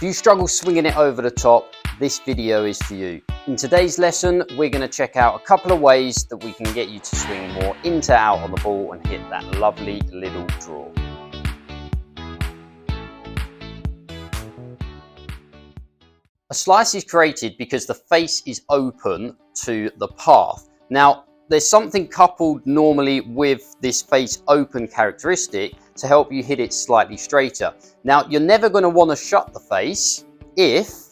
If you struggle swinging it over the top, this video is for you. In today's lesson, we're going to check out a couple of ways that we can get you to swing more in to out on the ball and hit that lovely little draw. A slice is created because the face is open to the path. Now, there's something coupled normally with this face open characteristic to help you hit it slightly straighter. Now, you're never going to want to shut the face if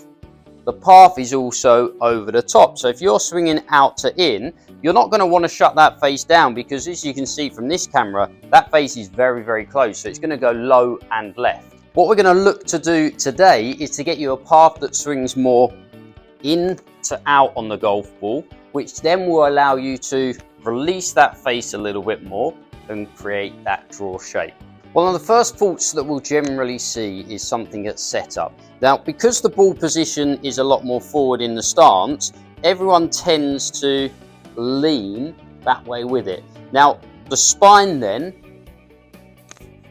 the path is also over the top. So if you're swinging out to in, you're not going to want to shut that face down because, as you can see from this camera, that face is very, very close. So it's going to go low and left. What we're going to look to do today is to get you a path that swings more in to out on the golf ball, which then will allow you to release that face a little bit more and create that draw shape. One of the first faults that we'll generally see is something at setup. Now, because the ball position is a lot more forward in the stance, everyone tends to lean that way with it. Now, the spine then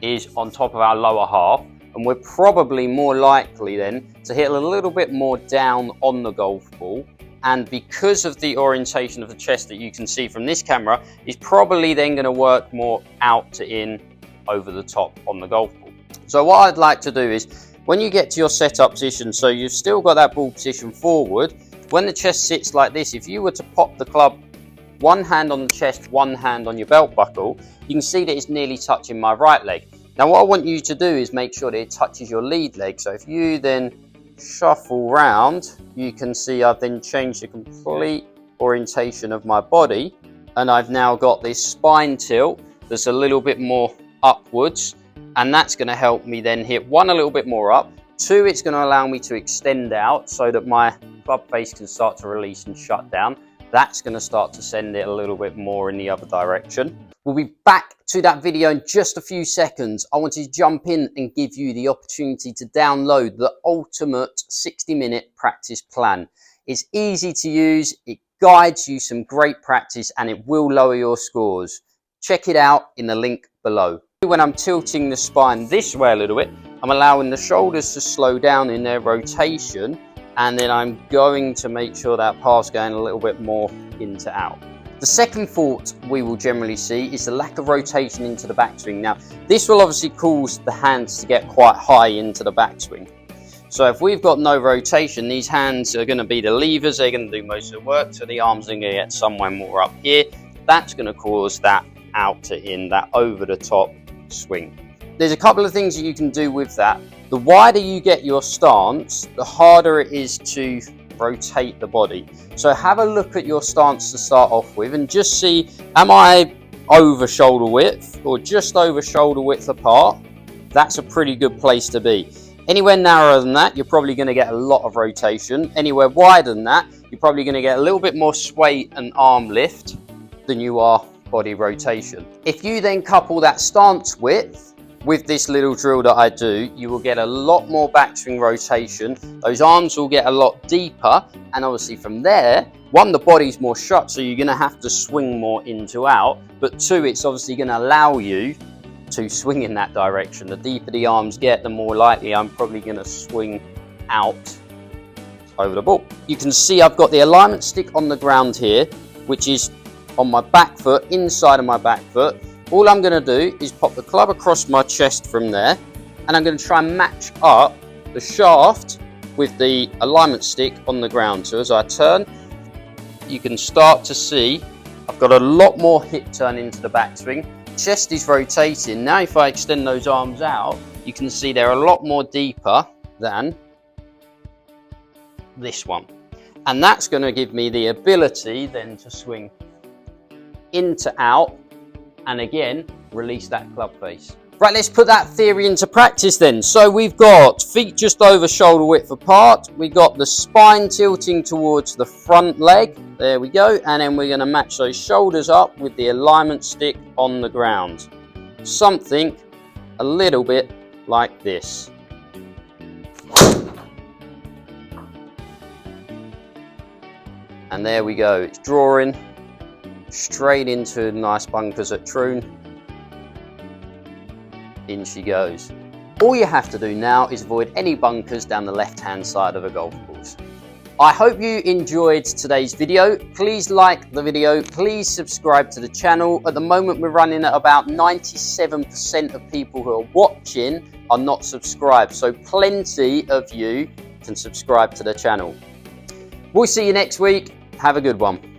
is on top of our lower half, and we're probably more likely then to hit a little bit more down on the golf ball. And because of the orientation of the chest that you can see from this camera, is probably then going to work more out to in over the top on the golf ball. So what I'd like to do is, when you get to your setup position, so you've still got that ball position forward, when the chest sits like this, if you were to pop the club one hand on the chest, one hand on your belt buckle, you can see that it's nearly touching my right leg. Now what I want you to do is make sure that it touches your lead leg. So if you then shuffle round, you can see I've then changed the complete orientation of my body, and I've now got this spine tilt that's a little bit more upwards, and that's going to help me then hit one, a little bit more up, two, it's going to allow me to extend out so that my club face can start to release and shut down. That's going to start to send it a little bit more in the other direction. We'll be back to that video in just a few seconds. I wanted to jump in and give you the opportunity to download the ultimate 60-minute practice plan. It's easy to use, it guides you some great practice, and it will lower your scores. Check it out in the link below. When I'm tilting the spine this way a little bit, I'm allowing the shoulders to slow down in their rotation, and then I'm going to make sure that path's going a little bit more in to out. The second fault we will generally see is the lack of rotation into the backswing. Now, this will obviously cause the hands to get quite high into the backswing. So if we've got no rotation, these hands are going to be the levers, they're going to do most of the work, so the arms are going to get somewhere more up here. That's going to cause that out to in, that over the top swing. There's a couple of things that you can do with that. The wider you get your stance, the harder it is to rotate the body. So have a look at your stance to start off with and just see, am I over shoulder width or just over shoulder width apart? That's a pretty good place to be. Anywhere narrower than that, you're probably going to get a lot of rotation. Anywhere wider than that, you're probably going to get a little bit more sway and arm lift than you are body rotation. If you then couple that stance width with this little drill that I do, you will get a lot more backswing rotation. Those arms will get a lot deeper, and obviously from there, one, the body's more shut, so you're going to have to swing more in to out, but two, it's obviously going to allow you to swing in that direction. The deeper the arms get, the more likely I'm probably going to swing out over the ball. You can see I've got the alignment stick on the ground here, which is on my back foot, inside of my back foot. All I'm going to do is pop the club across my chest from there, and I'm going to try and match up the shaft with the alignment stick on the ground. So as I turn, you can start to see I've got a lot more hip turn into the backswing. Chest is rotating. Now if I extend those arms out, you can see they're a lot more deeper than this one. And that's going to give me the ability then to swing in to out, and again, release that club face. Right, let's put that theory into practice then. So we've got feet just over shoulder width apart. We've got the spine tilting towards the front leg. There we go. And then we're going to match those shoulders up with the alignment stick on the ground. Something a little bit like this. And there we go. It's drawing straight into nice bunkers at Troon. In she goes. All you have to do now is avoid any bunkers down the left-hand side of a golf course. I hope you enjoyed today's video. Please like the video, please subscribe to the channel. At the moment we're running at about 97% of people who are watching are not subscribed, so plenty of you can subscribe to the channel. We'll see you next week. Have a good one.